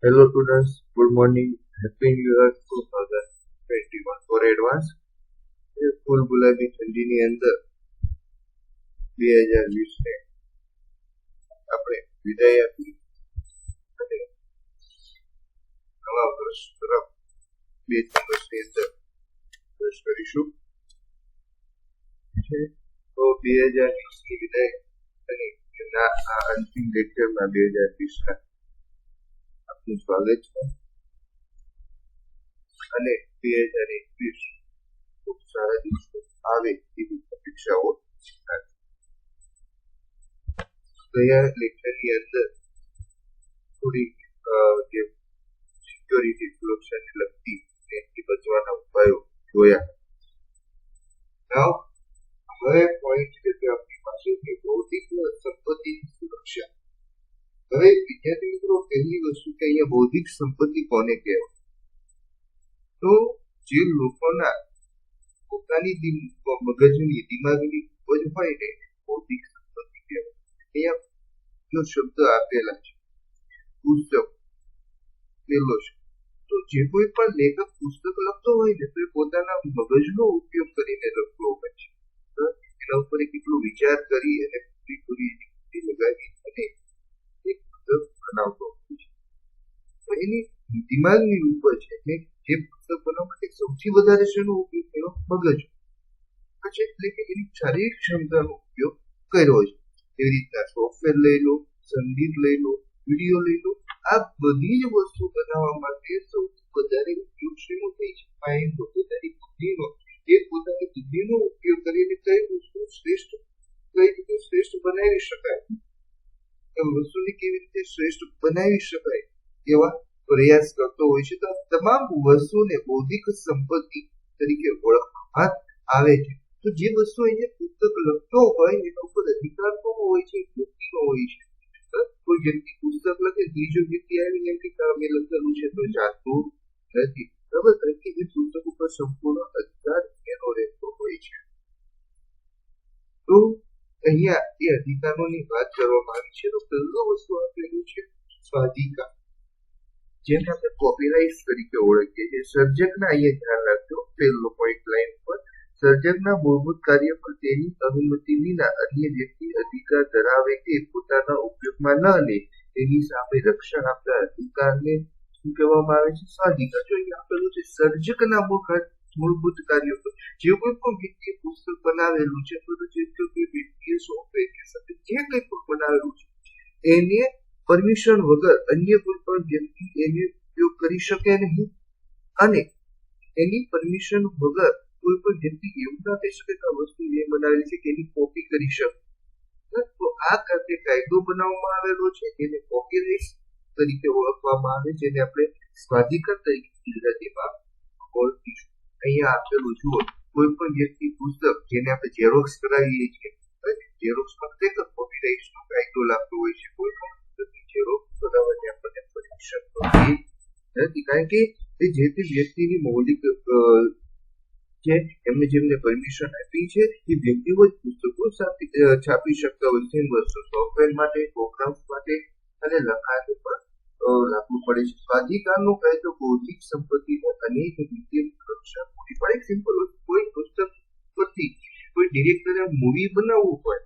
Hello students, good morning. Happy New Year 2021 for advance. ફૂલ ગુલાબી ઠંડીની અંદર 2020ને આપણે વિદાય આપી અને નવા વર્ષ તરફ 2 દિવસની અંદર પ્રવેશ કરીશું. તો 2020ની વિદાય અને આ અંતિમ લેક્ચરમાં 2020ના આપનું સ્વાગત છે અને 2021 ખૂબ સારા દિવસો આવે એવી અપેક્ષાઓ ગયા લેક્ચરની અંદર થોડી જે સિક્યોરિટી સુરક્ષાને લગતી એથી બચવાના ઉપાયો જોયા. નાવ હવે પોઈન્ટ છે કે આપણી પાસે છે ભૌતિક સંપત્તિની સુરક્ષા. હવે વિદ્યાર્થી મિત્રો, પહેલી વસ્તુ કે અહીંયા બૌદ્ધિક સંપત્તિ કોને કહેવાય? તો જે લોકોના પોતાની મગજની દિમાગની ઉપજ હોય ને બૌદ્ધિક સંપત્તિ કહેવાય. અહીંયા જો શબ્દ આપેલા છે પુસ્તક, પેલો છે. તો જે કોઈ પણ લેખક પુસ્તક લખતો હોય ને તો એ પોતાના મગજનો ઉપયોગ કરીને લખતો હોય છે. એના ઉપર કેટલો વિચાર કરી અને પૂરી લગાવી અને એક પુસ્તક બનાવતો હોય છે. તો એની દિમાગની ઉપજ છે જે પુસ્તક બનાવવા માટે સૌથી વધારે શેનો ઉપયોગ કર્યો? મગજ. પછી એટલે કે એની શારીરિક ક્ષમતાનો ઉપયોગ કર્યો છે. એવી રીતના સોફ્ટવેર લઈ લો, સંગીત લઈ લો, વિડીયો લઈ લો, આ બધી જ વસ્તુ બનાવવા માટે સૌથી વધારે ઉપયોગ શેનો થઈ છે? માઇન્ડ, પોતાની બુદ્ધિનો. એ પોતાની બુદ્ધિનો ઉપયોગ કરીને કઈ વસ્તુ શ્રેષ્ઠ, કઈ રીતે શ્રેષ્ઠ બનાવી શકાય, એ વસ્તુને કેવી રીતે શ્રેષ્ઠ બનાવી શકાય એવા પ્રયાસ કરતો હોય છે. તો તમામ વસ્તુને બૌદ્ધિક સંપત્તિ તરીકે ઓળખવામાં આવે છે. તો જે વસ્તુ અહીંયા પુસ્તક લખતો હોય એના ઉપર અધિકાર કોનો હોય છે? વ્યક્તિનો હોય છે. કોઈ વ્યક્તિ પુસ્તક લખે, બીજો વ્યક્તિ આવીને એમ કે મેં લખેલું છે તો ચાલતું નથી. બરાબર? કારણ કે એ પુસ્તક ઉપર સંપૂર્ણ અધિકાર એનો રહેતો હોય છે. તો અહીંયા એ અધિકારોની વાત કરવામાં આવી છે. તો પહેલો વસ્તુ આપેલું છે સ્વાધિકાર, જેને આપણે કોપીરાઇટ તરીકે ઓળખીએ છીએ. સર્જકના અહીંયા ધ્યાન રાખજો, પહેલો પોઈન્ટ લાઈન પર, સર્જકના મૂળભૂત કાર્ય પર તેની અનુમતિ વિના અન્ય વ્યક્તિ અધિકાર ધરાવે કે પોતાના ઉપયોગમાં ન લે તેની સામે રક્ષણ આપતા અધિકારને શું કહેવામાં આવે છે? સ્વાધિકાર. જો અહીંયા આપેલું છે સર્જકના મૂળભૂત કાર્યો પર, જે કોઈ પણ વ્યક્તિએ પુસ્તક બનાવેલું છે, જે કોઈ વ્યક્તિએ સોફ્ટવેર કે જે કંઈ પણ બનાવેલું છે, એને પરમિશન વગર અન્ય કોઈ પણ વ્યક્તિ એને ઉપયોગ કરી શકે નહીં. અને એની પરમિશન વગર કોઈ પણ વ્યક્તિ એવું ના કહી શકે કે આ વસ્તુ એ બનાવેલી છે કે એની કોપી કરી શકે. તો આ ખાતે કાયદો બનાવવામાં આવેલો છે, એને કોપીરાઇટ તરીકે ઓળખવામાં આવે, જેને આપણે સ્વાધિકાર તરીકે ગુજરાતીમાં ઓળખીશું. અહીંયા આપેલું જુઓ, કોઈ પણ વ્યક્તિ પુસ્તક જેને આપણે ઝેરોક્સ કરાવીએ છીએ, ઝેરોક્સ માટે કોપીરાઇટનો કાયદો લાગતો હોય છે. કોઈ પણ ઝેરોક્સ કરાવવાની આપણને પરમિશન નથી, કારણ કે જે તે વ્યક્તિની મૌલિક છે, એમને જેમને પરમિશન આપી છે એ વ્યક્તિઓ જ પુસ્તકો છાપી શકતા હોય છે. વસ્તુ સોફ્ટવેર માટે, પ્રોગ્રામ્સ માટે અને લખાણ પર લાગુ પડે છે. સ્વાધિકારનો કાયદો બૌદ્ધિક સંપત્તિને અનેક રીતે સુરક્ષા પૂરી પાડે. સિમ્પલ વસ્તુ, કોઈ પુસ્તક પરથી કોઈ ડિરેક્ટરે મૂવી બનાવવું હોય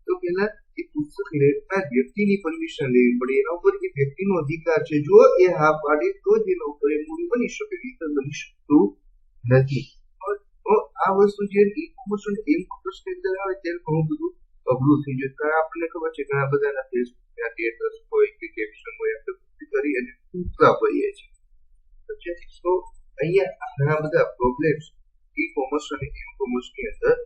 તો પેલા એ પુસ્તક લેખનાર વ્યક્તિની પરમિશન લેવી પડે. એના ઉપર એ વ્યક્તિનો અધિકાર છે. જો એ હા પાડે તો જ એના ઉપર એ મૂવી બની શકે, નહીં બની શકતું નથી. તો આ વસ્તુ જે ઈ-કોમર્સ અને ઈ-કોમર્સની અંદર આવે ત્યારે ઘણું બધું અઘરું થઈ જાય. કારણ આપણને ખબર છે ઘણા બધાના ફેસબુકના સ્ટેટસ હોય કે કેપ્શન હોય, આપણે કરી અને મૂકતા હોઈએ છીએ. તો અહીંયા ઘણા બધા પ્રોબ્લેમ્સ ઈ-કોમર્સ અને ઈ-કોમર્સની અંદર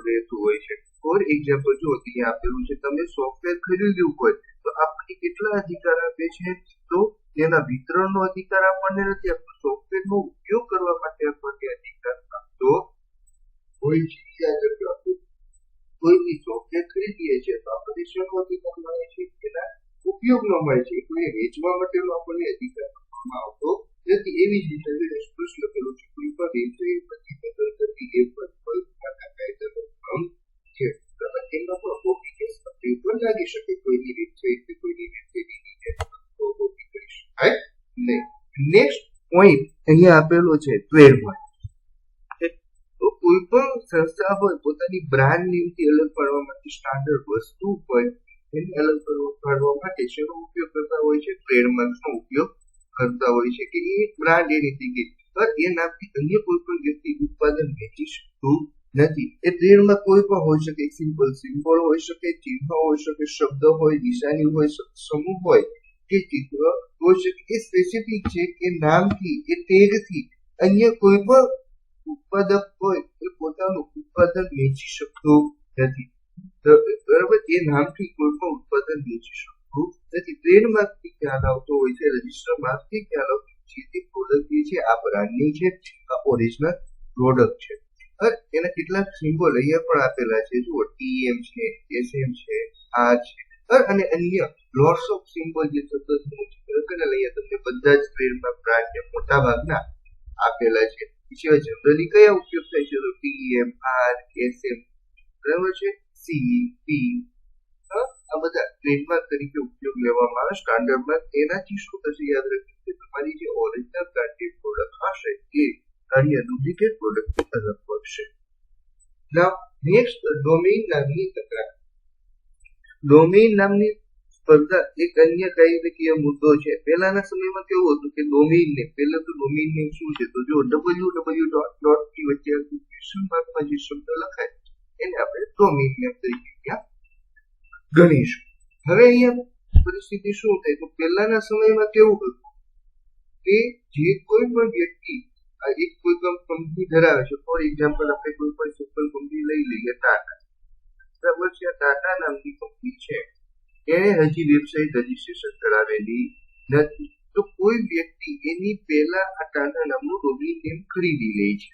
રહેતું હોય છે. ફોર એક્ઝામ્પલ જો અહીંયા આપેલું છે, તમે સોફ્ટવેર ખરીદ્યું હોય તો આપણને કેટલા અધિકાર આપે છે? તો તેના વિતરણનો અધિકાર આપણને નથી આપતો, સોફ્ટવેરનો ઉપયોગ કરવા માટે આપણને અધિકાર આપતો હોય છે. કોઈ બી સોફ્ટવેર ખરીદીએ છીએ તો આપણને શેનો અધિકાર મળે છે? એના ઉપયોગનો મળે છે. કોઈ વેચવા માટેનો આપણને અધિકાર આપવામાં આવતો નથી. એવી જ રીતે સ્પષ્ટ લખેલું છે, કોઈ પણ વેબસાઇટ પરથી કરતી એ કાયદાનો ભંગ છે. એમાં પણ કોપી કેસ પણ લાગી શકે. કોઈની વેબસાઇટ કે કોઈની વેબસાઇટની કોપી કરી શકાય નેક્સ્ટ પોઈન્ટ અહીંયા આપેલો છે ટ્રેડમાર્ક. તો કોઈ પણ સંસ્થા હોય પોતાની બ્રાન્ડ નેમથી અલગ પાડવા માટે, સ્ટાન્ડર્ડ વસ્તુ હોય એને અલગ પાડવા માટે શેનો ઉપયોગ કરતા હોય છે? ટ્રેડમાર્કનો ઉપયોગ કરતા હોય છે કે એ બ્રાન્ડ એની થઈ એ નામથી અન્ય કોઈ પણ વ્યક્તિ ઉત્પાદન વેચી શકતું નથી. એ ટ્રેડમાર્ક કોઈ પણ હોઈ શકે, સિમ્બોલ હોઈ શકે, ચિહ્ન હોઈ શકે, શબ્દ હોય, નિશાની હોય, સમૂહ હોય કે ચિત્ર હોઈ શકે. એ સ્પેસિફિક છે કે નામથી, એ ટેગથી અન્ય કોઈ પણ ઉત્પાદક હોય એ પોતાનું ઉત્પાદન વેચી શકતો નથી. બરાબર, એ નામથી કોઈ પણ ઉત્પાદન વેચી શકતું નથી. ટ્રેડમાર્કથી ખ્યાલ આવતો હોય છે, રજિસ્ટર માર્કથી ખ્યાલ આવતો છે તે પ્રોડક્ટ જે છે આ બ્રાન્ડની છે, આ ઓરિજિનલ પ્રોડક્ટ છે. એના કેટલાક સિમ્બોલ અહીંયા પણ આપેલા છે, જુઓ TM છે, SM છે, R છે અને અન્ય લોટ્સ ઓફ સિમ્બોલ જે સતત અહીંયા તમને બધા જ ટ્રેડમાર્ક બ્રાન્ડ મોટા ભાગના આપેલા છે. સિવાય જનરલી કયા ઉપયોગ થાય છે? તો TM, R, SM, બરાબર છે, C, P, આ બધા ટ્રેડમાર્ક તરીકે ઉપયોગ લેવામાં આવે. સ્ટાન્ડર્ડમાં એનાથી શું થશે? યાદ રાખજો કે તમારી જે ઓરિજિનલ બ્રાન્ડેડ પ્રોડક્ટ હશે એ અન્ય ડુપ્લિકેટ પ્રોડક્ટ અલગ પડશે. નાઉ નેક્સ્ટ, ડોમેઇન નામની તકરાર. ડોમેઇન નામની સ્પર્ધા એક અન્ય કાયદાકીય મુદ્દો છે. પહેલાના સમયમાં કેવું હતું કે ડોમેઇન નેમ, પહેલા તો ડોમેઇન નેમ શું છે? તો જો www. ની વચ્ચે ક્વેશ્ચન માર્કમાં જે શબ્દ લખાય એને આપણે ડોમેઇન નેમ તરીકે ત્યાં ગણીશું. હવે અહીંયા પરિસ્થિતિ શું થાય? તો પહેલાના સમયમાં કેવું હતું કે જે કોઈ પણ વ્યક્તિ એક કોઈ કંપની ધરાવે છે, ફોર એક્ઝામ્પલ આપણે કોઈ પણ સિમ્પલ કંપની લઈ લઈએ, ટાટા, બરાબર છે. ટાટા નામની કંપની છે, એને હજી વેબસાઇટ રજીસ્ટ્રેશન કરાવેલી નથી. તો કોઈ વ્યક્તિ એની પહેલા આ ટાટા નામનું ડોમેઇન નેમ ખરીદી લે છે.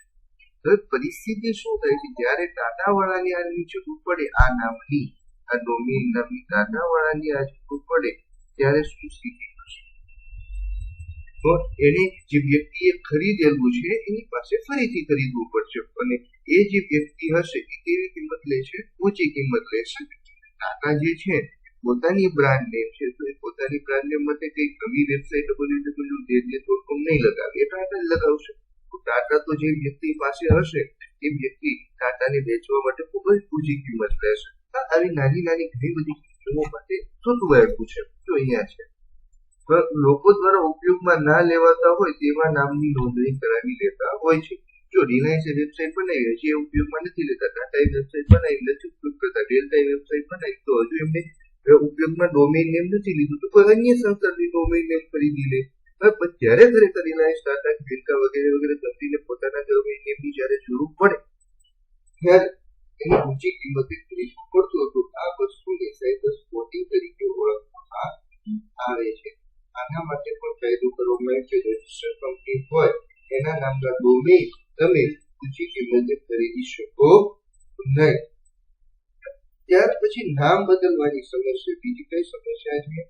હવે પરિસ્થિતિ શું થાય છે? જ્યારે ટાટા વાળાની આની જરૂર પડે, આ નામની, આ ડોમેઇન નામની ટાટા વાળાની આ જરૂર પડે ત્યારે શું સ્થિતિ થશે? તો એને જે વ્યક્તિએ ખરીદેલું છે એની પાસે ફરીથી ખરીદવું પડશે અને એ જે વ્યક્તિ હશે એ કેવી કિંમત લેશે? ઊંચી કિંમત લેશે. ટાટા જે છે પોતાની બ્રાન્ડ નેમ છે, તો એ પોતાની બ્રાન્ડ નેમ માટે કઈ નવી વેબસાઇટ www.com નહીં લગાવે, એ ટાટા જ લગાવશે. તો ટાટા તો જે વ્યક્તિ પાસે હશે એ વ્યક્તિ ટાટાને વેચવા માટે ખૂબ જ ઊંચી કિંમત લેશે. આવી નાની નાની ઘણી બધી કિંમતો માટે થતું આવ્યું છે. તો અહીંયા છે લોકો દ્વારા ઉપયોગમાં ના લેવાતા હોય તેવા નામની નોંધણી કરાવી લેતા હોય છે. જો રિલાયન્સે વેબસાઇટ બનાવી છે, એ ઉપયોગમાં નથી લેતા, ટાટાએ વેબસાઇટ બનાવી નથી ઉપયોગ કરતા, ડેલ્ટાએ વેબસાઇટ બનાવી તો હજુ એમને ઉપયોગમાં ડોમેઇન નેમ નથી લીધું, તો કોઈ અન્ય સંસ્થાની ડોમેઇન નેમ ખરીદી લે. જ્યારે ખરેખર રિલાયન્સ, ટાટા, ડેલ્ટા વગેરે કંપનીને પોતાના ડોમેઇન નેમની જ્યારે જરૂર પડે ત્યારે એની ઊંચી કિંમતે ખરીદવું પડતું હતું. આ વસ્તુને સાયબર સ્પોટિંગ તરીકે ઓળખવામાં આવે છે. આના માટે પણ કાયદો કરવામાં આવે છે. રજિસ્ટર કંપની હોય એના નામના ડોમેઇન તમે ઊંચી કિંમતે ખરીદી શકો નહીં. ત્યાર પછી નામ બદલવાની સમસ્યા. બીજી કઈ સમસ્યા છે?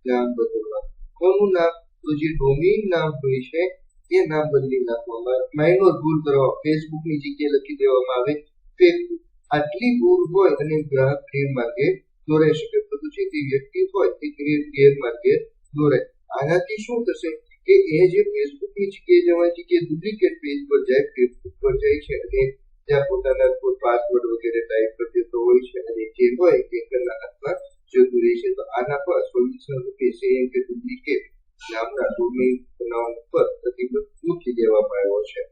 નામ બદલવા. કોનું નામ? તો જે ડોમેઇન નામ હોય છે એ નામ બદલી નાખવામાં આવે. માઇનોર ભૂલ કરવા, ફેસબુકની જગ્યાએ લખી દેવામાં આવે ફેસબુક. આટલી ભૂલ હોય અને ગ્રાહક ગેરમાર્ગે દોરાઈ શકે, તો જે તે વ્યક્તિ હોય તે ગેરમાર્ગે દોરાય. આનાથી શું થશે કે એ જે ફેસબુકની જગ્યાએ જવાની જગ્યાએ ડુપ્લિકેટ પેજ પર જાય, ફેસબુક પર જાય છે અને ત્યાં પોતાના કોઈ પાસવર્ડ વગેરે ટાઈપ કરી દેતો હોય છે અને જે હોય તે કલાક અથવા જતું રહે છે. તો આના પર સોલ્યુશન રૂપે સેમ કે ડુપ્લિકેટ નામના ડોમેઇન બનાવવા પર પ્રતિબંધ મૂકી દેવામાં આવ્યો છે.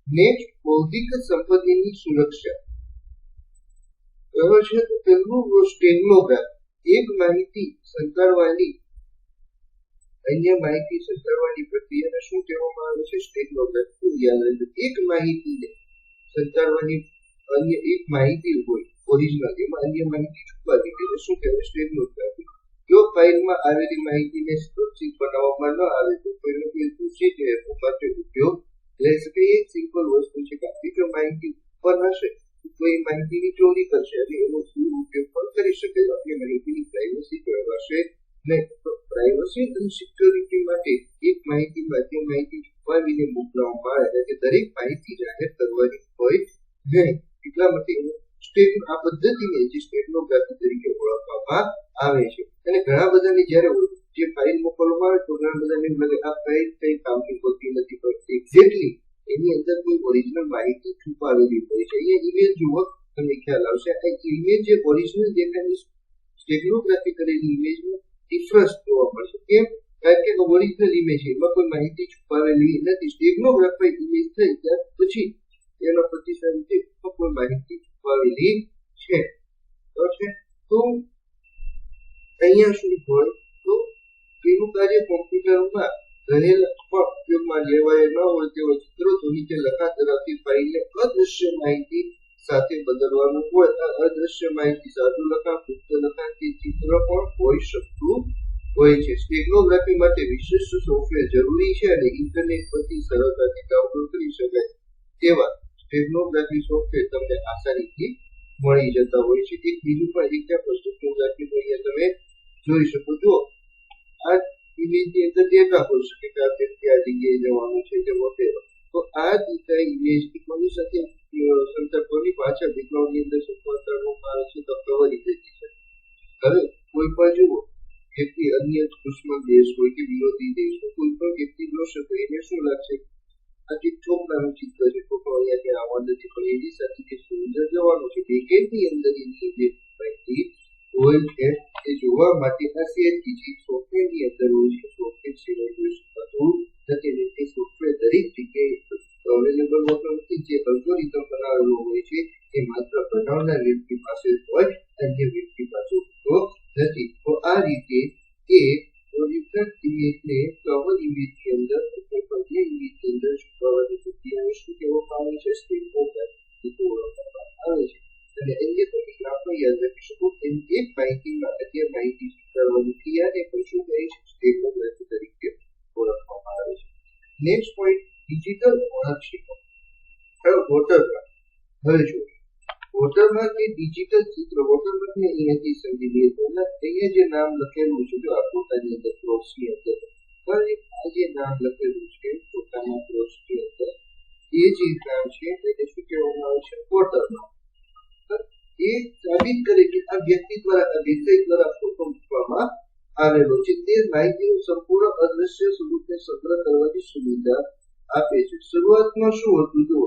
નેક્સ્ટ, બૌદ્ધિક સંપત્તિની સુરક્ષા. બરાબર છે. તો પહેલું સ્ટેનોગ્રાફ, એક માહિતી સંચારવાની અન્ય માહિતી સંચારવાની પ્રક્રિયાને શું કહેવામાં આવે છે? સ્ટેનોગ્રાફ. યાદ રાખજો, એક માહિતીને સંચારવાની અન્ય એક માહિતી હોય ઓરિજિનલ, એમાં અન્ય માહિતી છુપાવી તેને શું કહેવાય? સ્ટેનોગ્રાફી. જો ફાઇલમાં આવેલી માહિતીને સુરક્ષિત બનાવવામાં ન આવે તો કોઈને કોઈ દૂષિત હેતુ માટે ઉપયોગ લઈ શકે. એક સિમ્પલ વસ્તુ છે કે આપણી જો માહિતી ઉપર હશે તો કોઈ માહિતીની ચોરી કરશે અને એનો દુરુપયોગ પણ કરી શકે. આપણી માહિતીની પ્રાઇવસી કહેવાશે નહીં. તો પ્રાઇવસી અને સિક્યોરિટી માટે એક માહિતીમાં માહિતી છુપાવીને મોકલવામાં આવે એટલે કે દરેક માહિતી જાહેર કરવાની હોય નહીં. એટલા માટે આ પદ્ધતિને જે સ્ટેનોગ્રાફી તરીકે ઓળખવામાં આવે છે. અને ઘણા બધાને જ્યારે જે ફાઇલ મોકલવામાં આવે તો ઘણા બધાને એમ લાગે આ ફાઇલ કઈ કામની હોતી નથી, પણ એક્ઝેક્ટલી એની અંદર કોઈ ઓરિજિનલ માહિતી છુપાવેલી હોય છે. અહીંયા ઇમેજ જુઓ તમને ખ્યાલ આવશે. આ ઇમેજ જે ઓરિજિનલ દેખાય સ્ટેગ્નોગ્રાફી કરેલી ઇમેજમાં ડિફરન્સ જોવા મળશે. કેમ? કારણ કે ઓરિજિનલ ઇમેજ એમાં કોઈ માહિતી છુપાવેલી નથી. સ્ટેગ્નોગ્રાફી ઇમેજ થઈ ત્યાર પછી એનો પ્રતિસાદ છે કોઈ માહિતી છુપાવેલી છે. તો અહીંયા શું હોય તો તેનું કાર્ય કોમ્પ્યુટરમાં રહેલા ઉપયોગમાં લેવાય ન હોય તેવા ચિત્રો તો નીચે લખા ધરાવતી ફાઇલને અદૃશ્ય માહિતી સાથે બદલવાનું હોય. આ અદૃશ્ય માહિતી સાદું લખાણ, ગુપ્ત લખાણ કે ચિત્ર પણ હોઈ શકતું હોય છે. સ્ટેગ્નોગ્રાફી માટે વિશિષ્ટ સોફ્ટવેર જરૂરી છે અને ઇન્ટરનેટ પરથી સરળતાથી ડાઉનલોડ કરી શકાય તેવા સ્ટેગ્નોગ્રાફી સોફ્ટવેર તમને આસાનીથી મળી જતા હોય છે. એક બીજું પણ એક્ઝામ્પલ સ્ટેગ્નોગ્રાફીનું અહીંયા તમે જોઈ શકો છો. આ ઇમેજની અંદર ડેટા હોઈ શકે કે આ વ્યક્તિ આ જગ્યાએ જવાનું છે કે વગેરે. તો આ ડેટા ઇમેજ કોની સાથે સંદર્ભોની પાછળ બેકગ્રાઉન્ડની અંદર સંપર્ક કરવામાં આવે છે તો કવરી થઈ છે. હવે કોઈ પણ જુઓ વ્યક્તિ અન્ય દુશ્મન દેશ હોય કે વિરોધી દેશ હોય, કોઈ પણ વ્યક્તિ જોશે તો એને શું લાગશે આ જે છોકરાનું ચિત્ર છે તો અહીંયા કે આવવા નથી, પણ એની સાથે કે સુંદર જવાનું છે બેકેટની અંદર એની જે માહિતી હોય છે એ જોવા માટે આ સીએચજી સોફ્ટવેરની અંદર હોય છે. સોફ્ટવેર સિવાય જોઈ શકાતું નથી. તે સોફ્ટવેર દરેક જગ્યાએ અવેલેબલ હોતું નથી. જે અલ્ગોરિધમ બનાવેલો હોય છે એ માત્ર બનાવનાર વ્યક્તિ પાસે હોય, અન્ય વ્યક્તિ પાસે હોતો નથી. તો આ રીતે એ ઓરિજિનલ ઇમેજને કવર ઇમેજની અંદર કોઈ પણ ઇમેજની અંદર છુપાવવાની પ્રક્રિયાને શું કહેવામાં આવે છે? સ્ટેગ્નોગ્રાફી ઓળખવામાં આવે છે. અને અન્ય તરીકે આપણે યાદ રાખી શકો એમ એક માહિતીમાં અન્ય માહિતી છુપાવવાની ક્રિયાને પણ શું કહે છે? સ્ટેગ્નોગ્રાફી તરીકે ઓળખવામાં આવે છે. નેક્સ્ટ પોઈન્ટ ડિજિટલ ઓળખ છે. વોટરમાર્ક. હવે જો વોટરમાર્ક એ ડિજિટલ ચિત્ર વોટરમાર્કને અહીંયાથી સમજી લઈએ તો અહીંયા જે નામ લખેલું છે જો આ પોતાની અંદર ક્રોસની અંદર આ જે નામ લખેલું છે પોતાના ક્રોસની અંદર એ જે નામ છે એને શું કહેવામાં આવે છે? વોટરમાર્ક. એ સાબિત કરે કે આ વ્યક્તિ દ્વારા આ વિષય દ્વારા ફોટો મૂકવામાં આવેલો છે. તે માહિતીનું સંપૂર્ણ અદ્રશ્ય સ્વરૂપે સંગ્રહ કરવાની સુવિધા આપે છે. શરૂઆતમાં શું હતું? જો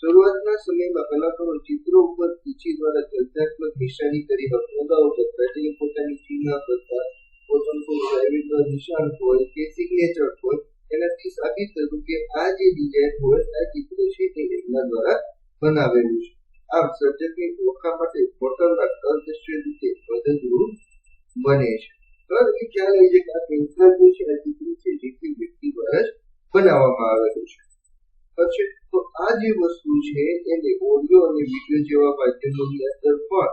શરૂઆતના સમયમાં કલાકારો ચિત્રો ઉપર તીછી દ્વારા ચર્ચાત્મક નિશાની કરી હકમદાઓ કરતા, જે પોતાની ચિહ્ન કરતા, પોતાનું કોઈ પ્રાઇવેટ નિશાન હોય કે સિગ્નેચર હોય એનાથી સાબિત થતું કે આ જે ડિઝાઇન હોય આ ચિત્ર છે તે એમના દ્વારા બનાવેલું છે. આમ સર્જકની ઓળખાણ માટે વોટરમાર્ક અદ્રશ્ય રીતે મદદરૂપ બને છે. એ ખ્યાલ આવી છે કે આ પેન્સિલ જે છે આ ચિત્ર છે જે વ્યક્તિ દ્વારા જ બનાવવામાં આવેલું છે. પછી તો આ જે વસ્તુ છે એને ઓડિયો અને વિડિયો જેવા માધ્યમોની અંદર પણ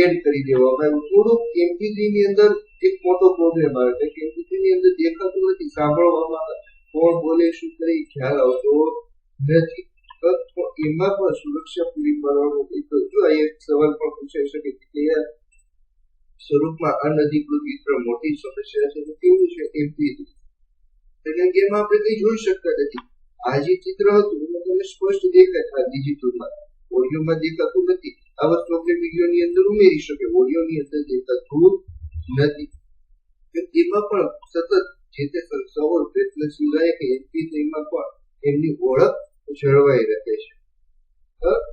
એડ કરી દેવામાં આવ્યું. થોડુંક MP3 ની અંદર એક મોટો પ્રોબ્લેમ આવે છે કે MP3 ની અંદર દેખાતું નથી, સાંભળવામાં કોણ બોલે શું કરે ખ્યાલ આવતો નથી. તો એમાં પણ સુરક્ષા પૂરી પાડવાનું એક સવાલ પણ પૂછાઈ શકે કે કયા સ્વરૂપમાં અનધિકૃત વિતરણ મોટી સમસ્યા છે. તો કેવું છે MP3 એટલે કે એમાં આપણે કઈ જોઈ શકતા નથી. આ જે ચિત્ર હતું એમાં તમને સ્પષ્ટ દેખાય ડિજિટલમાં, ઓડિયોમાં દેખાતું નથી. આ વસ્તુ આપણે વિડીયોની અંદર ઉમેરી શકે, ઓડિયોની અંદર દેખાતું નથી. એમાં પણ સતત જે તે સંસ્થાઓ પ્રયત્ન સિવાય કે MP3માં પણ એમની ઓળખ જળવાઈ રહે છે.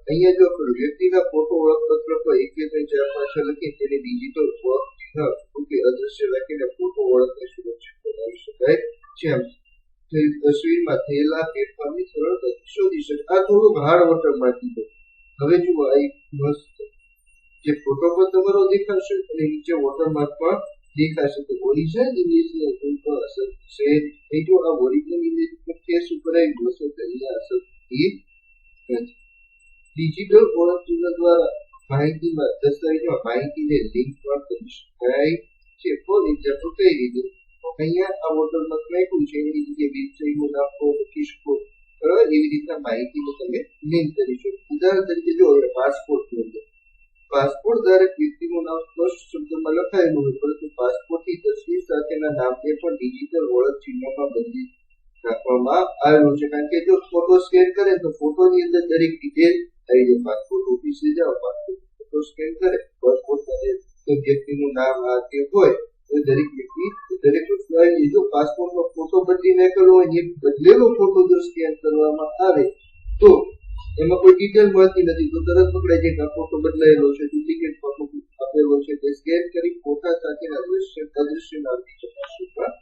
અહીંયા જો વ્યક્તિના ફોટો ઓળખપત્ર પર 1 2 3 4 5 લખી તેને ડિજિટલ ઓળખ ચિહ્ન કે અદ્રશ્ય લખીને ફોટો ઓળખને સુરક્ષિત બનાવી શકાય છે. તસવીરમાં થયેલા ફેરફારની સરળતાથી શોધી શકાય. આ થોડુંક હાર્ડ વોટરમાર્ક છે. હવે જુઓ આ એક મસ્ત જે ફોટો પર તમારો દેખાશે અને નીચે વોટરમાર્ક પણ દેખાશે. તો ઓરિજિનલ ઇમેજની ઉપર અસર છે. એ જો આ ઓરિજિનલ ઇમેજ પર ફેસ ઉપર આવી હશે તો અહીંયા અસર થતી નથી. ડિજિટલ ઓળખ ચિહ્ન દ્વારા માહિતીમાં દસ્તાવેજમાં માહિતીને લિંક પણ કરી શકાય છે. ફોર એક્ઝામ્પલ કઈ રીતે? અહીંયા આ વોટરમાર્ક નાખ્યું છે એની જગ્યાએ વેબસાઇટનું નામ લખી શકો. એવી રીતના માહિતીને તમે લિંક કરી શકો. ઉદાહરણ તરીકે જો પાસપોર્ટની અંદર પાસપોર્ટ ધારક વ્યક્તિનું નામ સ્પષ્ટ શબ્દમાં લખાયેલું હોય પરંતુ પાસપોર્ટની તસવીર સાથેના નામને પણ ડિજિટલ ઓળખ ચિહ્નમાં બદલી રાખવામાં આવેલું છે. કારણ કે જો ફોટો સ્કેન કરે તો ફોટોની અંદર દરેક ડિટેલ આવી જાય. પાસપોર્ટ ઓફિસે જાઓ, પાસપોર્ટ ફોટો સ્કેન કરે પાસપોર્ટ સાથે વ્યક્તિનું નામ આ તે હોય તો દરેક વ્યક્તિ દરેક ફ્લાઇટ જો પાસપોર્ટનો ફોટો બદલી નાખેલો હોય એ બદલેલો ફોટો જો સ્કેન કરવામાં આવે તો એમાં કોઈ ડિટેલ મળતી નથી, તો તરત પકડાઈ જાય કે આ ફોટો બદલાયેલો છે, ડુપ્લિકેટ ફોટો આપેલો છે. તે સ્કેન કરી ફોટા સાથેના અદૃશ્યના ચકાસણી પણ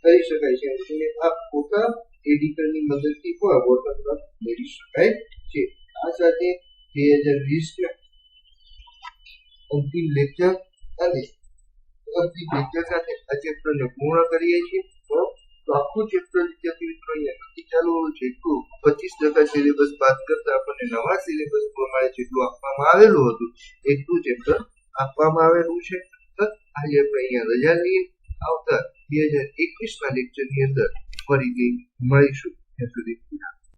કરી શકાય છે અને આ ફોટા એડિટરની મદદથી પણ વોટરમાર્ક મેળવી શકાય છે. આ સાથે 2020 અંતિમ લેક્ચર સાથે આ ચેપ્ટરને પૂર્ણ કરીએ છીએ. તો આખું ચેપ્ટર વિદ્યાર્થી મિત્રો અહીંયા નથી ચાલુ જેટલું 25% સિલેબસ બાદ કરતા આપણને નવા સિલેબસ પ્રમાણે જેટલું આપવામાં આવેલું હતું એટલું ચેપ્ટર આપવામાં આવેલું છે. આજે આપણે અહીંયા રજા લઈએ. આવતા 2021 ના લેક્ચરની અંદર ફરીથી મળીશું. ત્યાં સુધી